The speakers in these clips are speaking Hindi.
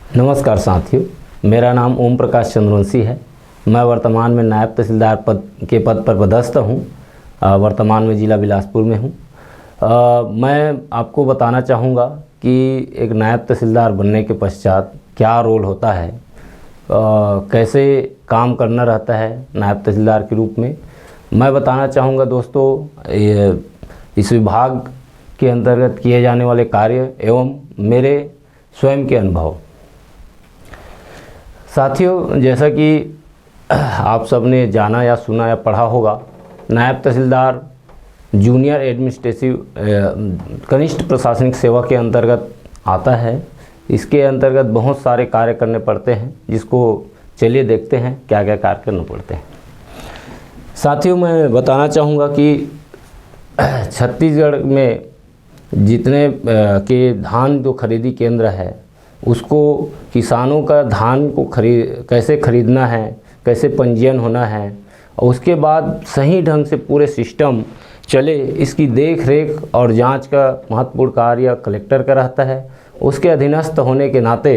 नमस्कार साथियों, मेरा नाम ओम प्रकाश चंद्रवंशी है। मैं वर्तमान में नायब तहसीलदार के पद पर पदस्थ हूँ। वर्तमान में ज़िला बिलासपुर में हूँ। मैं आपको बताना चाहूँगा कि एक नायब तहसीलदार बनने के पश्चात क्या रोल होता है, कैसे काम करना रहता है नायब तहसीलदार के रूप में। मैं बताना चाहूँगा दोस्तों, इस विभाग के अंतर्गत किए जाने वाले कार्य एवं मेरे स्वयं के अनुभव। साथियों, जैसा कि आप सबने जाना या सुना या पढ़ा होगा, नायब तहसीलदार जूनियर एडमिनिस्ट्रेटिव कनिष्ठ प्रशासनिक सेवा के अंतर्गत आता है। इसके अंतर्गत बहुत सारे कार्य करने पड़ते हैं, जिसको चलिए देखते हैं क्या क्या कार्य करने पड़ते हैं। साथियों, मैं बताना चाहूँगा कि छत्तीसगढ़ में जितने के धान जो खरीदी केंद्र है, उसको किसानों का धान को कैसे खरीदना है, कैसे पंजीयन होना है, और उसके बाद सही ढंग से पूरे सिस्टम चले, इसकी देख रेख और जांच का महत्वपूर्ण कार्य कलेक्टर का रहता है। उसके अधीनस्थ होने के नाते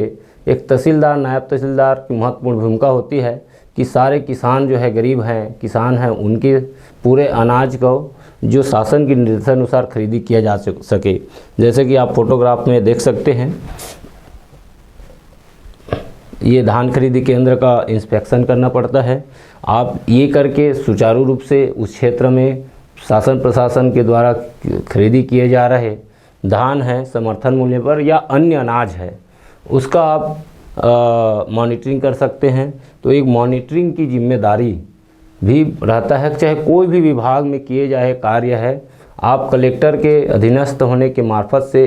एक तहसीलदार, नायब तहसीलदार की महत्वपूर्ण भूमिका होती है कि सारे किसान जो है, गरीब हैं, किसान हैं, उनके पूरे अनाज को जो शासन के निर्देशानुसार खरीदी किया जा सके। जैसे कि आप फोटोग्राफ में देख सकते हैं, ये धान खरीदी केंद्र का इंस्पेक्शन करना पड़ता है। आप ये करके सुचारू रूप से उस क्षेत्र में शासन प्रशासन के द्वारा खरीदी किए जा रहे धान है समर्थन मूल्य पर या अन्य अनाज है, उसका आप मॉनिटरिंग कर सकते हैं। तो एक मॉनिटरिंग की जिम्मेदारी भी रहता है, चाहे कोई भी विभाग में किए जाए कार्य है। आप कलेक्टर के अधीनस्थ होने के मार्फत से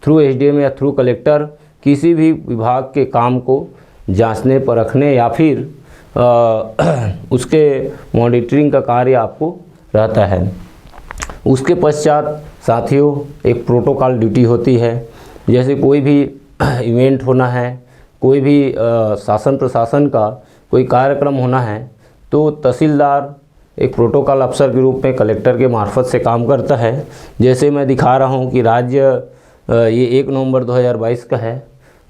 थ्रू एसडीएम या थ्रू कलेक्टर किसी भी विभाग के काम को जांचने परखने या फिर उसके मॉनिटरिंग का कार्य आपको रहता है। उसके पश्चात साथियों, एक प्रोटोकॉल ड्यूटी होती है। जैसे कोई भी इवेंट होना है, कोई भी शासन प्रशासन का कोई कार्यक्रम होना है, तो तहसीलदार एक प्रोटोकॉल अफसर के रूप में कलेक्टर के मार्फत से काम करता है। जैसे मैं दिखा रहा हूँ कि ये 1 नवंबर 2022 का है,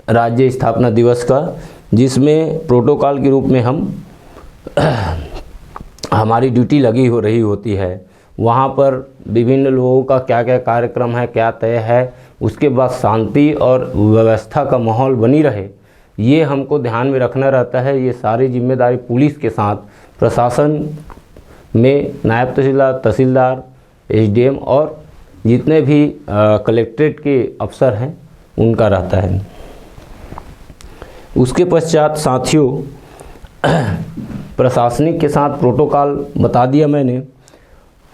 राज्य स्थापना दिवस का, जिसमें प्रोटोकॉल के रूप में हमारी ड्यूटी लगी हो रही होती है। वहाँ पर विभिन्न लोगों का क्या क्या कार्यक्रम है, क्या तय है, उसके बाद शांति और व्यवस्था का माहौल बनी रहे, ये हमको ध्यान में रखना रहता है। ये सारी जिम्मेदारी पुलिस के साथ प्रशासन में नायब तहसीलदार, तहसीलदार, एसडीएम और जितने भी कलेक्ट्रेट के अफसर हैं उनका रहता है। उसके पश्चात साथियों, प्रशासनिक के साथ प्रोटोकॉल बता दिया मैंने।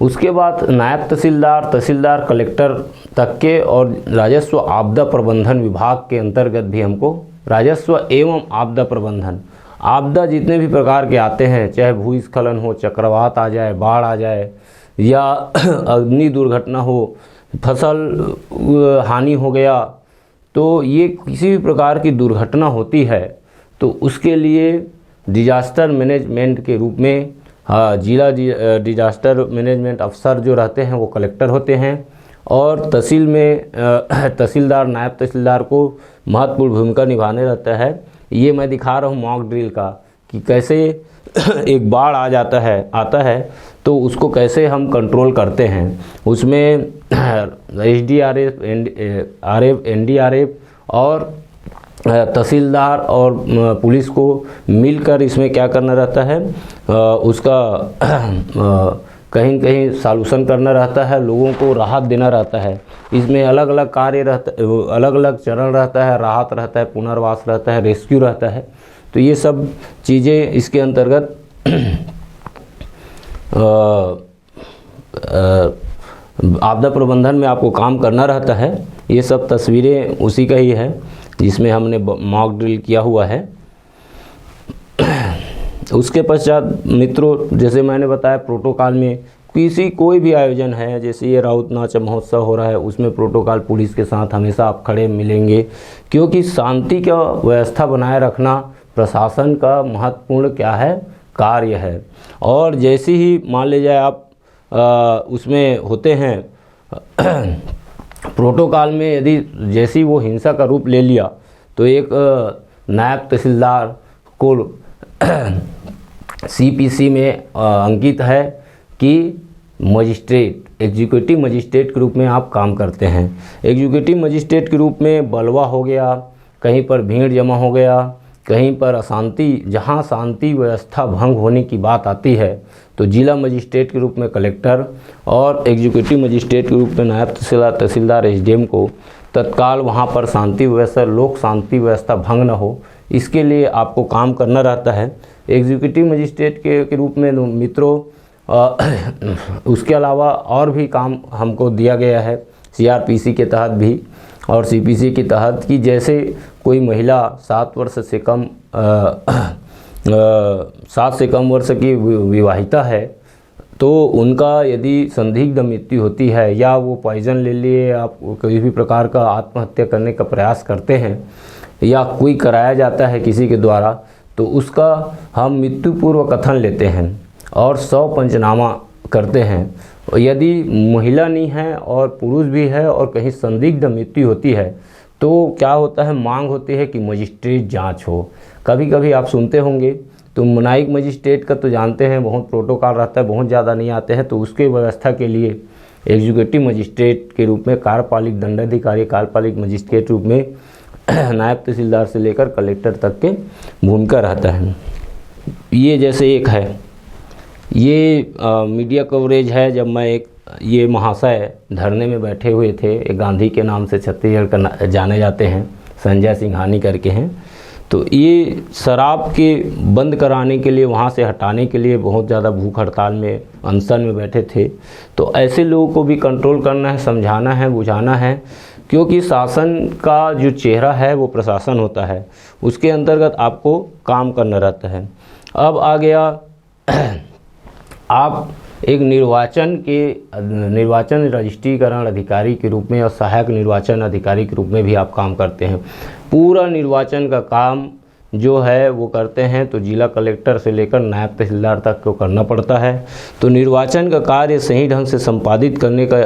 उसके बाद नायब तहसीलदार, तहसीलदार, कलेक्टर तक के और राजस्व आपदा प्रबंधन विभाग के अंतर्गत भी हमको राजस्व एवं आपदा प्रबंधन, आपदा जितने भी प्रकार के आते हैं, चाहे भूस्खलन हो, चक्रवात आ जाए, बाढ़ आ जाए या अग्नि दुर्घटना हो, फसल हानि हो गया, तो ये किसी भी प्रकार की दुर्घटना होती है तो उसके लिए डिजास्टर मैनेजमेंट के रूप में जिला डिजास्टर मैनेजमेंट अफसर जो रहते हैं वो कलेक्टर होते हैं। और तहसील में तहसीलदार, नायब तहसीलदार को महत्वपूर्ण भूमिका निभाने रहता है। ये मैं दिखा रहा हूँ मॉक ड्रिल का, कि कैसे एक बाढ़ आता है तो उसको कैसे हम कंट्रोल करते हैं। उसमें एसडीआरएफ, एनडीआरएफ और तहसीलदार और पुलिस को मिलकर इसमें क्या करना रहता है, उसका कहीं कहीं सॉल्यूशन करना रहता है, लोगों को राहत देना रहता है। इसमें अलग अलग कार्य रहता है, अलग अलग चरण रहता है, राहत रहता है, पुनर्वास रहता है, रेस्क्यू रहता है। तो ये सब चीज़ें इसके अंतर्गत आपदा प्रबंधन में आपको काम करना रहता है। ये सब तस्वीरें उसी का ही है जिसमें हमने मॉक ड्रिल किया हुआ है। उसके पश्चात मित्रों, जैसे मैंने बताया, प्रोटोकॉल में कोई भी आयोजन है, जैसे ये राउत नाच महोत्सव हो रहा है, उसमें प्रोटोकॉल पुलिस के साथ हमेशा आप खड़े मिलेंगे, क्योंकि शांति का व्यवस्था बनाए रखना प्रशासन का महत्वपूर्ण क्या है, कार्य है। और जैसे ही मान लीजिए आप उसमें होते हैं प्रोटोकॉल में, यदि जैसी वो हिंसा का रूप ले लिया तो एक नायब तहसीलदार को CPC में अंकित है कि मजिस्ट्रेट, एग्जीक्यूटिव मजिस्ट्रेट के रूप में आप काम करते हैं। एग्जीक्यूटिव मजिस्ट्रेट के रूप में बलवा हो गया, कहीं पर भीड़ जमा हो गया, कहीं पर अशांति, जहां शांति व्यवस्था भंग होने की बात आती है तो जिला मजिस्ट्रेट के रूप में कलेक्टर और एग्जीक्यूटिव मजिस्ट्रेट के रूप में नायब तहसीलदार, तहसीलदार, SDM को तत्काल वहां पर शांति व्यवस्था, लोक शांति व्यवस्था भंग न हो, इसके लिए आपको काम करना रहता है। एग्जीक्यूटिव मजिस्ट्रेट के रूप में मित्रों उसके अलावा और भी काम हमको दिया गया है CRPC के तहत भी और CPC के तहत कि जैसे कोई महिला 7 वर्ष से कम 7 से कम वर्ष की विवाहिता है तो उनका यदि संदिग्ध मृत्यु होती है या वो पॉइजन ले लिए, आप किसी भी प्रकार का आत्महत्या करने का प्रयास करते हैं या कोई कराया जाता है किसी के द्वारा, तो उसका हम मृत्यु पूर्व कथन लेते हैं और 100 पंचनामा करते हैं। यदि महिला नहीं है और पुरुष भी है और कहीं संदिग्ध मृत्यु होती है तो क्या होता है, मांग होती है कि मजिस्ट्रेट जांच हो। कभी कभी आप सुनते होंगे तो न्यायिक मजिस्ट्रेट का तो जानते हैं बहुत प्रोटोकॉल रहता है, बहुत ज़्यादा नहीं आते हैं, तो उसके व्यवस्था के लिए एग्जीक्यूटिव मजिस्ट्रेट के रूप में कार्यपालिक दंडाधिकारी, कार्यपालिक मजिस्ट्रेट के रूप में नायब तहसीलदार से लेकर कलेक्टर तक के भूमिका रहता है। ये जैसे एक है, ये मीडिया कवरेज है जब मैं ये महाशय धरने में बैठे हुए थे, एक गांधी के नाम से छत्तीसगढ़ का जाने जाते हैं, संजय सिंघानी करके हैं, तो ये शराब के बंद कराने के लिए, वहाँ से हटाने के लिए बहुत ज़्यादा भूख हड़ताल में, अनशन में बैठे थे। तो ऐसे लोगों को भी कंट्रोल करना है, समझाना है, बुझाना है, क्योंकि शासन का जो चेहरा है वो प्रशासन होता है, उसके अंतर्गत आपको काम करना रहता है। अब आ गया आप एक निर्वाचन रजिस्ट्रीकरण अधिकारी के रूप में और सहायक निर्वाचन अधिकारी के रूप में भी आप काम करते हैं। पूरा निर्वाचन का काम जो है वो करते हैं तो जिला कलेक्टर से लेकर नायब तहसीलदार तक को करना पड़ता है। तो निर्वाचन का कार्य सही ढंग से संपादित करने का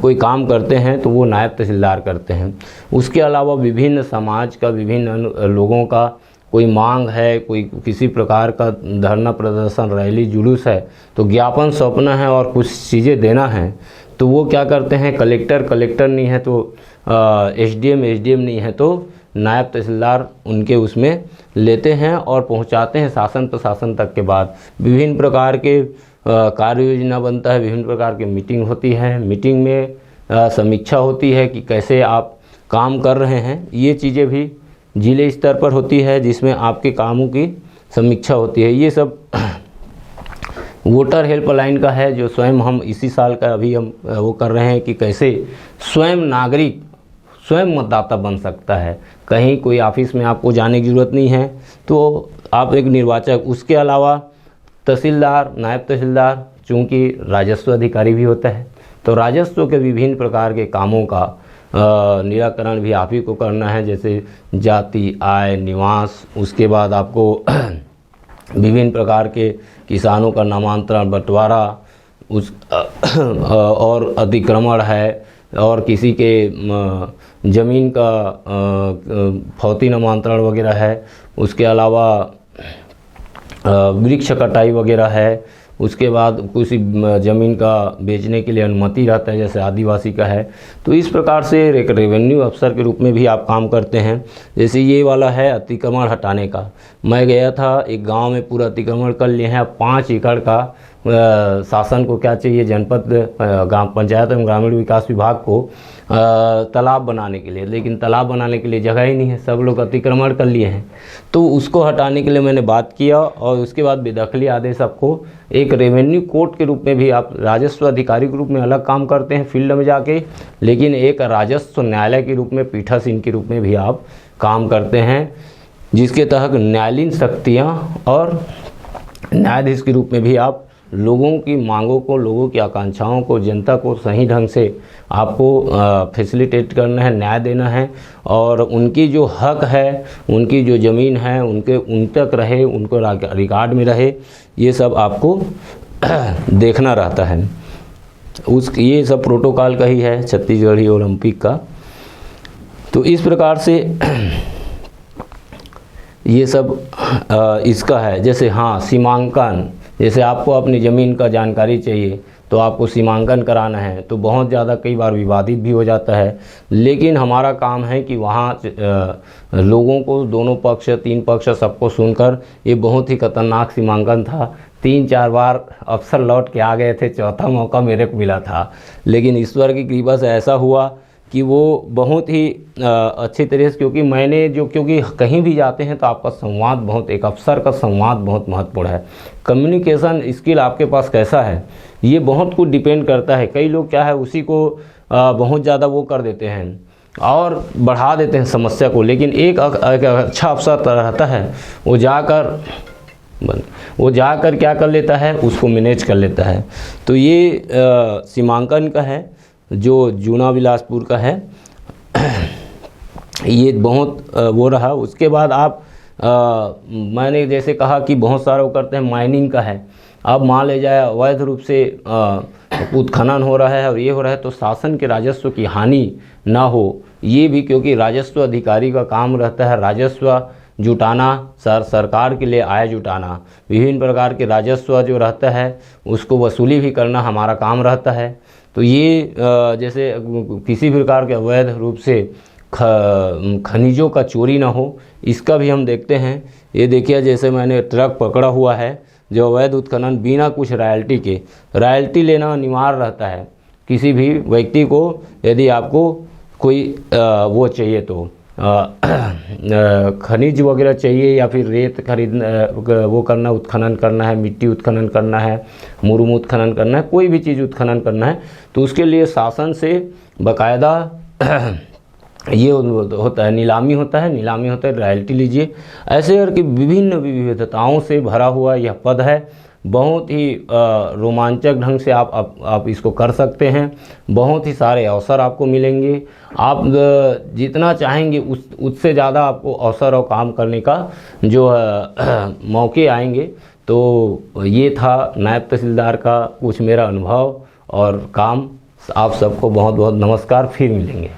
कोई काम करते हैं तो वो नायब तहसीलदार करते हैं। उसके अलावा विभिन्न समाज का, विभिन्न लोगों का कोई मांग है, कोई किसी प्रकार का धरना प्रदर्शन, रैली, जुलूस है तो ज्ञापन सौंपना है और कुछ चीज़ें देना है तो वो क्या करते हैं, कलेक्टर नहीं है तो SDM नहीं है तो नायब तहसीलदार उनके उसमें लेते हैं और पहुंचाते हैं शासन प्रशासन तक के बाद। विभिन्न प्रकार के कार्य योजना बनता है, विभिन्न प्रकार की मीटिंग होती है, मीटिंग में समीक्षा होती है कि कैसे आप काम कर रहे हैं। ये चीज़ें भी जिले स्तर पर होती है जिसमें आपके कामों की समीक्षा होती है। ये सब वोटर हेल्पलाइन का है जो स्वयं हम इसी साल का अभी हम वो कर रहे हैं कि कैसे स्वयं नागरिक स्वयं मतदाता बन सकता है। कहीं कोई ऑफिस में आपको जाने की ज़रूरत नहीं है तो आप एक निर्वाचक। उसके अलावा तहसीलदार, नायब तहसीलदार चूँकि राजस्व अधिकारी भी होता है तो राजस्व के विभिन्न प्रकार के कामों का निराकरण भी आप ही को करना है, जैसे जाति, आय, निवास। उसके बाद आपको विभिन्न प्रकार के किसानों का नामांतरण, बंटवारा, उस और अतिक्रमण है और किसी के ज़मीन का फौती नामांतरण वगैरह है। उसके अलावा वृक्ष कटाई वगैरह है। उसके बाद किसी ज़मीन का बेचने के लिए अनुमति रहता है जैसे आदिवासी का है। तो इस प्रकार से एक रेवेन्यू अफसर के रूप में भी आप काम करते हैं। जैसे ये वाला है अतिक्रमण हटाने का, मैं गया था एक गांव में पूरा अतिक्रमण कर लिए हैं। 5 एकड़ का शासन को क्या चाहिए, जनपद ग्राम पंचायत एवं ग्रामीण विकास विभाग को तालाब बनाने के लिए, लेकिन तालाब बनाने के लिए जगह ही नहीं है, सब लोग अतिक्रमण कर लिए हैं। तो उसको हटाने के लिए मैंने बात किया और उसके बाद बेदखली आदेश आपको एक रेवेन्यू कोर्ट के रूप में भी आप राजस्व अधिकारी के रूप में अलग काम करते हैं फील्ड में जाके, लेकिन एक राजस्व न्यायालय के रूप में, पीठासीन के रूप में भी आप काम करते हैं, जिसके तहत न्यायालयीन शक्तियाँ और न्यायाधीश के रूप में भी आप लोगों की मांगों को, लोगों की आकांक्षाओं को, जनता को सही ढंग से आपको फैसिलिटेट करना है, न्याय देना है और उनकी जो हक है, उनकी जो ज़मीन है उन तक रहे, उनको रिकॉर्ड में रहे, ये सब आपको देखना रहता है। ये सब प्रोटोकॉल का ही है, छत्तीसगढ़ी ओलंपिक का। तो इस प्रकार से ये सब इसका है। जैसे हाँ सीमांकन, जैसे आपको अपनी ज़मीन का जानकारी चाहिए तो आपको सीमांकन कराना है, तो बहुत ज़्यादा कई बार विवादित भी हो जाता है, लेकिन हमारा काम है कि वहाँ लोगों को दोनों पक्ष 3 पक्ष सबको सुनकर, ये बहुत ही खतरनाक सीमांकन था। 3-4 बार अफसर लौट के आ गए थे, चौथा मौका मेरे को मिला था, लेकिन ईश्वर की कृपा से ऐसा हुआ कि वो बहुत ही अच्छी तरह से, क्योंकि कहीं भी जाते हैं तो आपका संवाद बहुत, एक अफसर का संवाद बहुत महत्वपूर्ण है। कम्युनिकेशन स्किल आपके पास कैसा है ये बहुत कुछ डिपेंड करता है। कई लोग क्या है उसी को बहुत ज़्यादा वो कर देते हैं और बढ़ा देते हैं समस्या को, लेकिन एक अच्छा अफसर रहता है वो जाकर क्या कर लेता है, उसको मैनेज कर लेता है। तो ये सीमांकन का है जो जूना बिलासपुर का है, ये बहुत वो रहा। उसके बाद आप मैंने जैसे कहा कि बहुत सारा वो करते हैं, माइनिंग का है। अब मान ले जाए अवैध रूप से उत्खनन हो रहा है और ये हो रहा है, तो शासन के राजस्व की हानि ना हो, ये भी, क्योंकि राजस्व अधिकारी का काम रहता है राजस्व जुटाना, सरकार के लिए आय जुटाना, विभिन्न प्रकार के राजस्व जो रहता है उसको वसूली भी करना हमारा काम रहता है। तो ये जैसे किसी भी प्रकार के अवैध रूप से खनिजों का चोरी ना हो, इसका भी हम देखते हैं। ये देखिए जैसे मैंने ट्रक पकड़ा हुआ है जो अवैध उत्खनन बिना कुछ रॉयल्टी के, रॉयल्टी लेना अनिवार्य रहता है किसी भी व्यक्ति को, यदि आपको कोई वो चाहिए तो खनिज वगैरह चाहिए या फिर रेत वो करना, उत्खनन करना है, मिट्टी उत्खनन करना है, मुरुम उत्खनन करना है, कोई भी चीज़ उत्खनन करना है, तो उसके लिए शासन से बाकायदा ये होता है, नीलामी होता है, रॉयल्टी लीजिए। ऐसे करके विभिन्न विविधताओं से भरा हुआ यह पद है। बहुत ही रोमांचक ढंग से आप इसको कर सकते हैं। बहुत ही सारे अवसर आपको मिलेंगे, आप जितना चाहेंगे उससे ज़्यादा आपको अवसर और काम करने का जो मौके आएंगे। तो ये था नायब तहसीलदार का कुछ मेरा अनुभव और काम। आप सबको बहुत बहुत नमस्कार, फिर मिलेंगे।